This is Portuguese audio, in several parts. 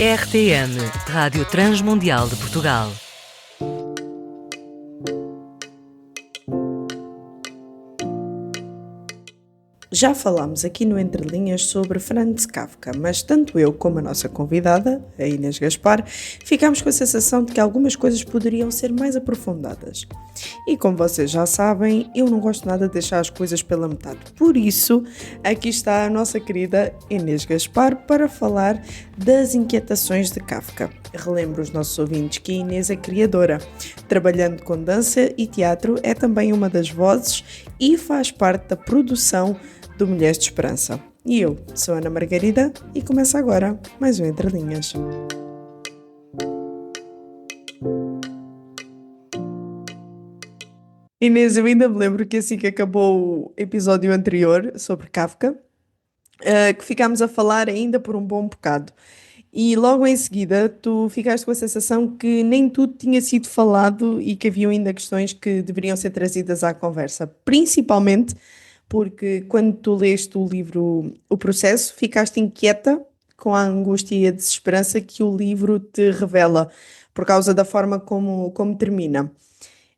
RTM, Rádio Transmundial de Portugal. Já falámos aqui no Entre Linhas sobre Franz Kafka, mas tanto eu como a nossa convidada, a Inês Gaspar, ficámos com a sensação de que algumas coisas poderiam ser mais aprofundadas. E como vocês já sabem, eu não gosto nada de deixar as coisas pela metade. Por isso, aqui está a nossa querida Inês Gaspar para falar das inquietações de Kafka. Relembro os nossos ouvintes que a Inês é criadora. Trabalhando com dança e teatro, é também uma das vozes e faz parte da produção do Mulheres de Esperança. E eu sou Ana Margarida e começa agora mais um Entre Linhas. Inês, eu ainda me lembro que assim que acabou o episódio anterior sobre Kafka, que ficámos a falar ainda por um bom bocado. E logo em seguida tu ficaste com a sensação que nem tudo tinha sido falado e que haviam ainda questões que deveriam ser trazidas à conversa. Principalmente porque quando tu leste o livro O Processo, ficaste inquieta com a angústia e a desesperança que o livro te revela, por causa da forma como termina.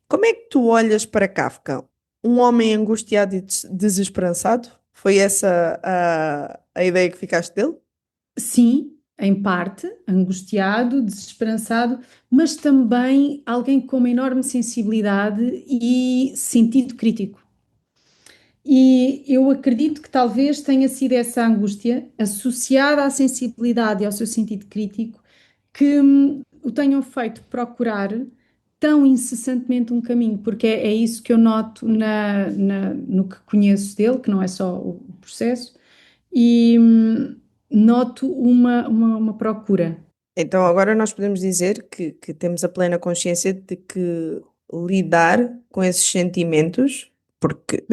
Como é que tu olhas para Kafka? Um homem angustiado e desesperançado? Foi essa a ideia que ficaste dele? Sim, em parte, angustiado, desesperançado, mas também alguém com uma enorme sensibilidade e sentido crítico. E eu acredito que talvez tenha sido essa angústia associada à sensibilidade e ao seu sentido crítico que o tenham feito procurar tão incessantemente um caminho, porque é isso que eu noto no que conheço dele, que não é só o processo, e noto uma procura. Então agora nós podemos dizer que temos a plena consciência de que lidar com esses sentimentos, porque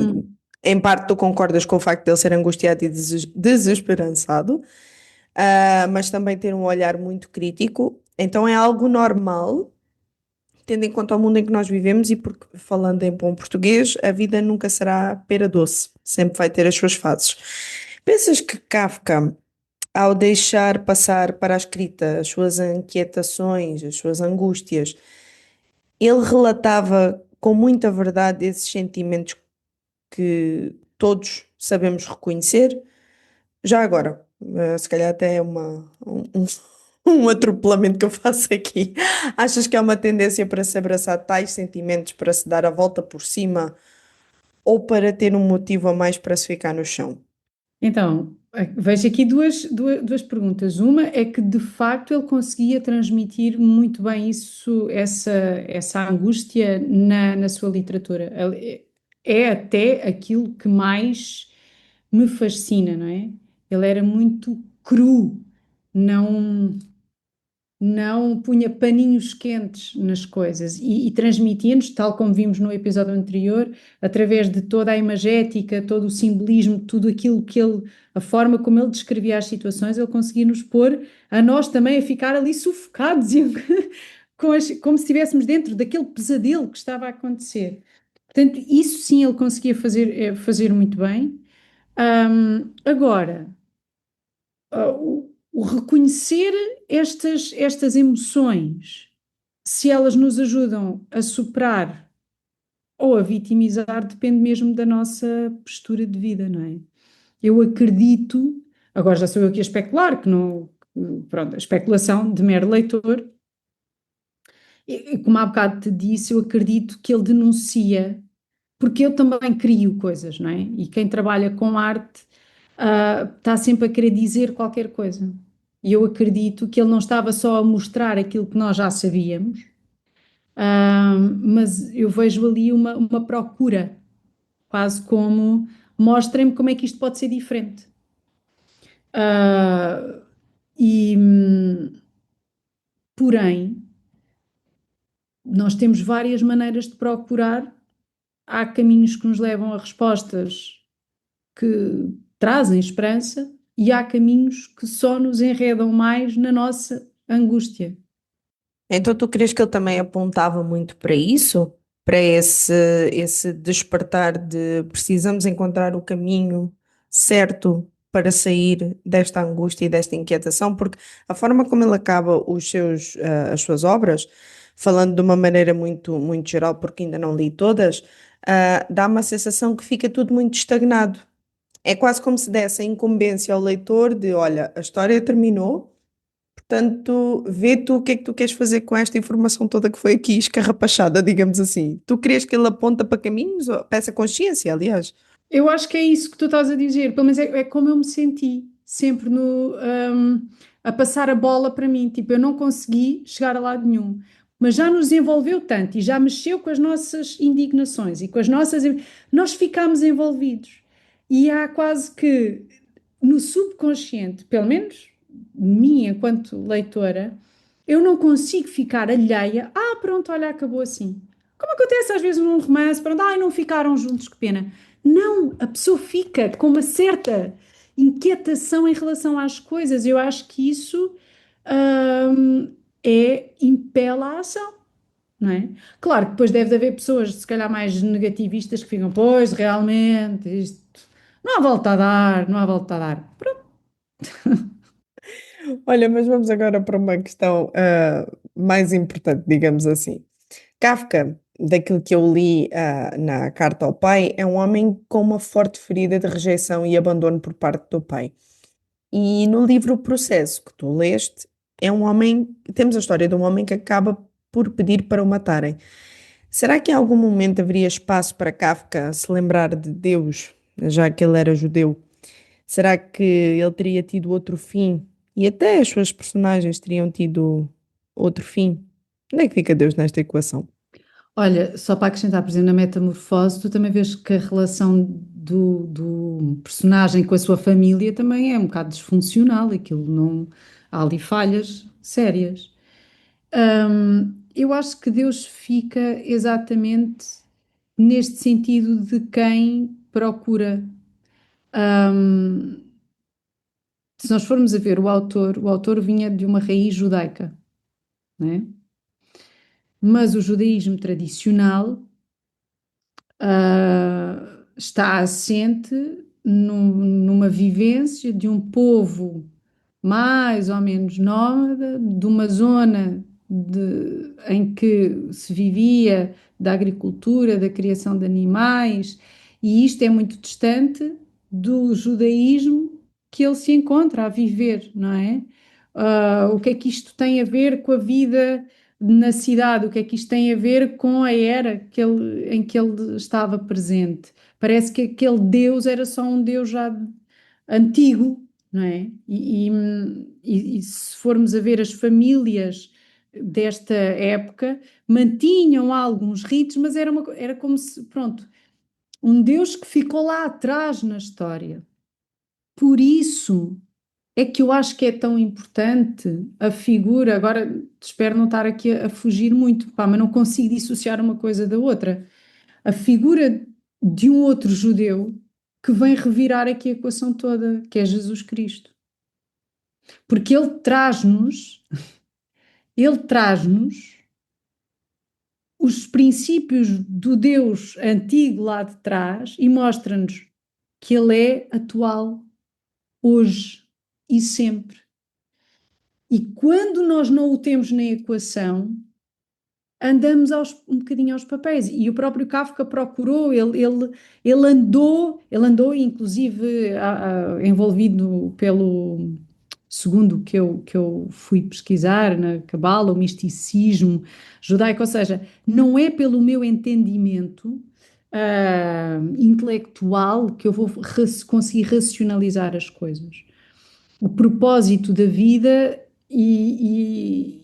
em parte tu concordas com o facto de ele ser angustiado e desesperançado, mas também ter um olhar muito crítico, então é algo normal, tendo em conta o mundo em que nós vivemos e porque, falando em bom português, a vida nunca será pera doce, sempre vai ter as suas fases. Pensas que Kafka, ao deixar passar para a escrita as suas inquietações, as suas angústias, ele relatava com muita verdade esses sentimentos que todos sabemos reconhecer? Já agora, se calhar até é um atropelamento que eu faço aqui. Achas que há uma tendência para se abraçar tais sentimentos, para se dar a volta por cima, ou para ter um motivo a mais para se ficar no chão? Então, vejo aqui duas perguntas. Uma é que, de facto, ele conseguia transmitir muito bem essa angústia na sua literatura. É até aquilo que mais me fascina, não é? Ele era muito cru, não não punha paninhos quentes nas coisas e transmitia-nos, tal como vimos no episódio anterior, através de toda a imagética, todo o simbolismo, tudo aquilo que ele, a forma como ele descrevia as situações, ele conseguia nos pôr a nós também a ficar ali sufocados e como se estivéssemos dentro daquele pesadelo que estava a acontecer. Portanto, isso sim ele conseguia fazer muito bem. Agora, o reconhecer estas emoções, se elas nos ajudam a superar ou a vitimizar, depende mesmo da nossa postura de vida, não é? Eu acredito, agora já sou eu aqui a especular, que não, pronto, a especulação de mero leitor, e como há bocado te disse, eu acredito que ele denuncia, porque eu também crio coisas, não é? E quem trabalha com arte está sempre a querer dizer qualquer coisa. E eu acredito que ele não estava só a mostrar aquilo que nós já sabíamos, mas eu vejo ali uma procura, quase como mostrem-me como é que isto pode ser diferente. Ah, e, porém, nós temos várias maneiras de procurar. Há caminhos que nos levam a respostas que trazem esperança e há caminhos que só nos enredam mais na nossa angústia. Então tu crees que ele também apontava muito para isso? Para esse despertar de precisamos encontrar o caminho certo para sair desta angústia e desta inquietação, porque a forma como ele acaba as suas obras, falando de uma maneira muito, muito geral, porque ainda não li todas, dá uma sensação que fica tudo muito estagnado. É quase como se desse a incumbência ao leitor de, olha, a história terminou, portanto, vê tu o que é que tu queres fazer com esta informação toda que foi aqui escarrapachada, digamos assim. Tu querias que ele aponta para caminhos, ou para essa consciência, aliás. Eu acho que é isso que tu estás a dizer, pelo menos é como eu me senti, sempre a passar a bola para mim. Tipo, eu não consegui chegar a lado nenhum, mas já nos envolveu tanto e já mexeu com as nossas indignações e com as nossas. Nós ficámos envolvidos. E há quase que no subconsciente, pelo menos mim enquanto leitora, eu não consigo ficar alheia. Ah, pronto, olha, acabou assim. Como acontece às vezes num romance, pronto, ai, não ficaram juntos, que pena. Não, a pessoa fica com uma certa inquietação em relação às coisas. Eu acho que isso impele a ação, não é? Claro que depois deve de haver pessoas, se calhar mais negativistas, que ficam, pois, realmente, isto não há volta a dar, não há volta a dar. Pronto. Olha, mas vamos agora para uma questão mais importante, digamos assim. Kafka, daquilo que eu li na Carta ao Pai, é um homem com uma forte ferida de rejeição e abandono por parte do pai. E no livro O Processo, que tu leste, temos a história de um homem que acaba por pedir para o matarem. Será que em algum momento haveria espaço para Kafka se lembrar de Deus, já que ele era judeu? Será que ele teria tido outro fim? E até as suas personagens teriam tido outro fim? Onde é que fica Deus nesta equação? Olha, só para acrescentar, por exemplo, na Metamorfose, tu também vês que a relação do personagem com a sua família também é um bocado disfuncional, aquilo não. Há ali falhas sérias. Eu acho que Deus fica exatamente neste sentido de quem procura. Hum, Se nós formos a ver o autor vinha de uma raiz judaica, né? Mas o judaísmo tradicional está assente numa vivência de um povo mais ou menos nómada, de uma zona em que se vivia da agricultura, da criação de animais, e isto é muito distante do judaísmo que ele se encontra a viver, não é? O que é que isto tem a ver com a vida na cidade? O que é que isto tem a ver com a era em que ele estava presente? Parece que aquele Deus era só um Deus já antigo, não é? E se formos a ver as famílias desta época, mantinham alguns ritos, mas era como se, pronto, um Deus que ficou lá atrás na história. Por isso é que eu acho que é tão importante a figura. Agora espero não estar aqui a fugir muito, pá, mas não consigo dissociar uma coisa da outra. A figura de um outro judeu que vem revirar aqui a equação toda, que é Jesus Cristo. Porque ele traz-nos os princípios do Deus antigo lá de trás e mostra-nos que ele é atual, hoje e sempre. E quando nós não o temos na equação, andamos um bocadinho aos papéis. E o próprio Kafka procurou, ele andou inclusive envolvido pelo, segundo o que eu fui pesquisar na Cabala, o misticismo judaico, ou seja, não é pelo meu entendimento intelectual que eu vou conseguir racionalizar as coisas. O propósito da vida e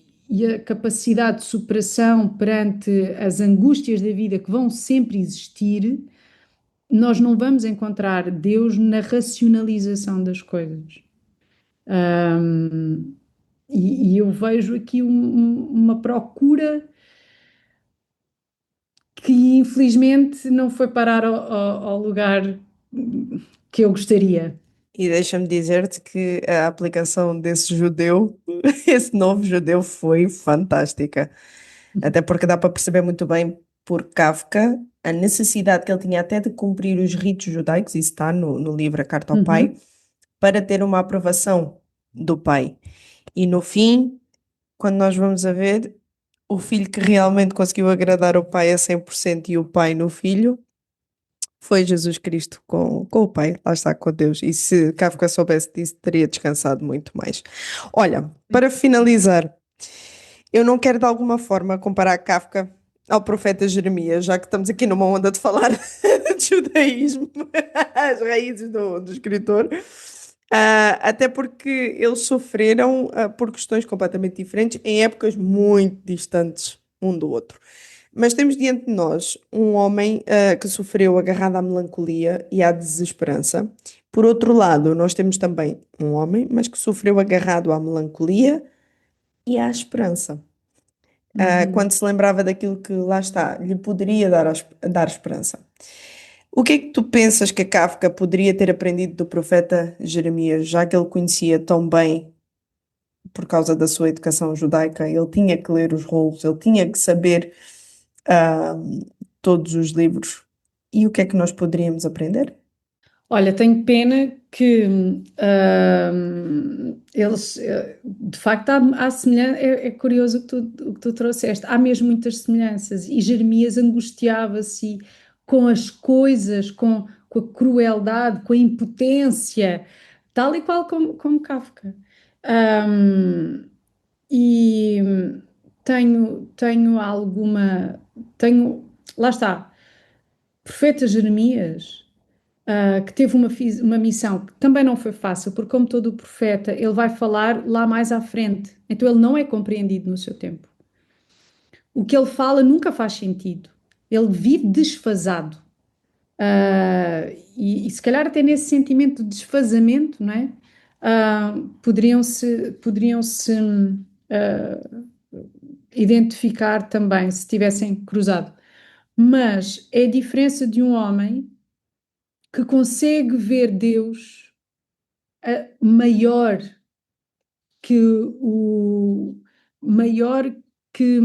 a capacidade de superação perante as angústias da vida que vão sempre existir, nós não vamos encontrar Deus na racionalização das coisas. E eu vejo aqui uma procura que infelizmente não foi parar ao lugar que eu gostaria. E deixa-me dizer-te que a aplicação desse judeu, esse novo judeu, foi fantástica. Até porque dá para perceber muito bem por Kafka a necessidade que ele tinha até de cumprir os ritos judaicos, isso está no livro A Carta ao Pai, Uhum. para ter uma aprovação do pai. E no fim, quando nós vamos a ver, o filho que realmente conseguiu agradar o pai a 100% e o pai no filho foi Jesus Cristo com o pai, lá está, com Deus. E se Kafka soubesse disso, teria descansado muito mais. Olha, para finalizar, eu não quero de alguma forma comparar Kafka ao profeta Jeremias, já que estamos aqui numa onda de falar de judaísmo, as raízes do escritor. Até porque eles sofreram por questões completamente diferentes em épocas muito distantes um do outro. Mas temos diante de nós um homem que sofreu agarrado à melancolia e à desesperança. Por outro lado, nós temos também um homem, mas que sofreu agarrado à melancolia e à esperança. Quando se lembrava daquilo que lá está, lhe poderia dar esperança. O que é que tu pensas que a Kafka poderia ter aprendido do profeta Jeremias, já que ele conhecia tão bem por causa da sua educação judaica? Ele tinha que ler os rolos, ele tinha que saber ah, todos os livros. E o que é que nós poderíamos aprender? Olha, tenho pena que eles, de facto, há semelhança, é curioso o que tu trouxeste, há mesmo muitas semelhanças, e Jeremias angustiava-se com as coisas, com a crueldade, com a impotência, tal e qual como Kafka. Ahm, e tenho, lá está, profeta Jeremias, que teve uma missão que também não foi fácil, porque, como todo o profeta, ele vai falar lá mais à frente, então ele não é compreendido no seu tempo. O que ele fala nunca faz sentido, ele vive desfasado. E se calhar até nesse sentimento de desfazamento, não é? Poderiam-se identificar também se tivessem cruzado. Mas é a diferença de um homem que consegue ver Deus maior que o maior que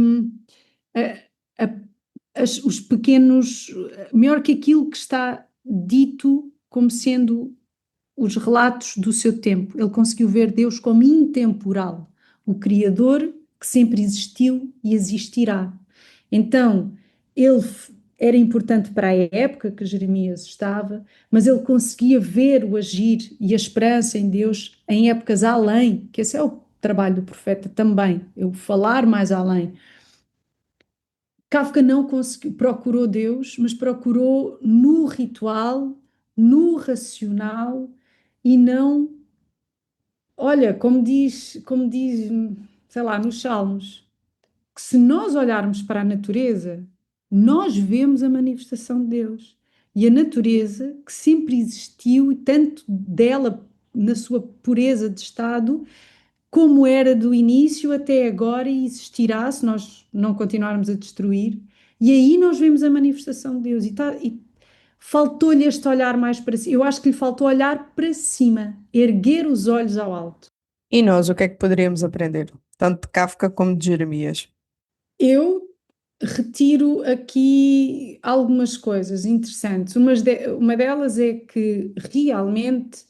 a- os pequenos, maior que aquilo que está dito como sendo os relatos do seu tempo. Ele conseguiu ver Deus como intemporal, o Criador que sempre existiu e existirá. Então, ele era importante para a época que Jeremias estava, mas ele conseguia ver o agir e a esperança em Deus em épocas além, que esse é o trabalho do profeta também, eu falar mais além. Kafka não conseguiu, procurou Deus, mas procurou no ritual, no racional e não, olha, como diz, sei lá, nos Salmos, que se nós olharmos para a natureza, nós vemos a manifestação de Deus. E a natureza, que sempre existiu, e tanto dela na sua pureza de estado, como era do início até agora e existirá se nós não continuarmos a destruir. E aí nós vemos a manifestação de Deus. E faltou-lhe este olhar mais para cima. Eu acho que lhe faltou olhar para cima, erguer os olhos ao alto. E nós, o que é que poderíamos aprender? Tanto de Kafka como de Jeremias. Eu retiro aqui algumas coisas interessantes. Uma delas é que realmente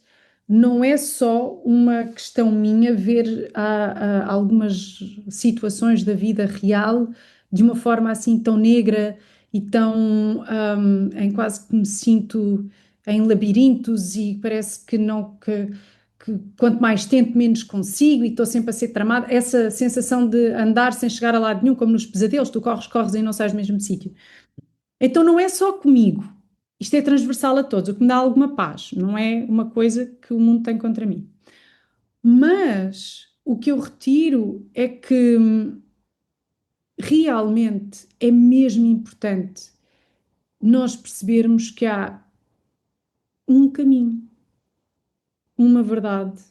não é só uma questão minha ver algumas situações da vida real de uma forma assim tão negra e tão em quase que me sinto em labirintos e parece que não que quanto mais tento, menos consigo e estou sempre a ser tramada. Essa sensação de andar sem chegar a lado nenhum, como nos pesadelos, tu corres e não sais do mesmo sítio. Então não é só comigo. Isto é transversal a todos, o que me dá alguma paz. Não é uma coisa que o mundo tem contra mim. Mas o que eu retiro é que realmente é mesmo importante nós percebermos que há um caminho, uma verdade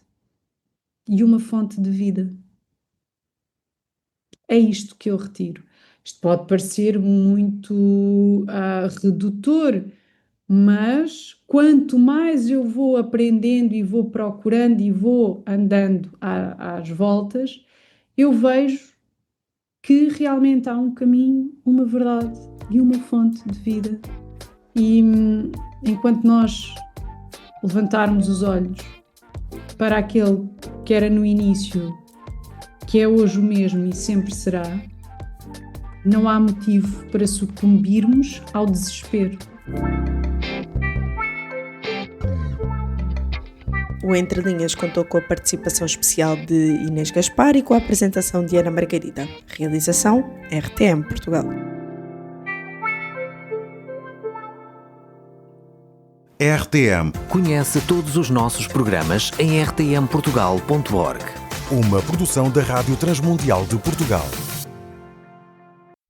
e uma fonte de vida. É isto que eu retiro. Isto pode parecer muito redutor, mas quanto mais eu vou aprendendo e vou procurando e vou andando às voltas, eu vejo que realmente há um caminho, uma verdade e uma fonte de vida. E enquanto nós levantarmos os olhos para aquele que era no início, que é hoje o mesmo e sempre será, não há motivo para sucumbirmos ao desespero. O Entre Linhas contou com a participação especial de Inês Gaspar e com a apresentação de Ana Margarida. Realização RTM Portugal. RTM. Conhece todos os nossos programas em rtmportugal.org. Uma produção da Rádio Transmundial de Portugal.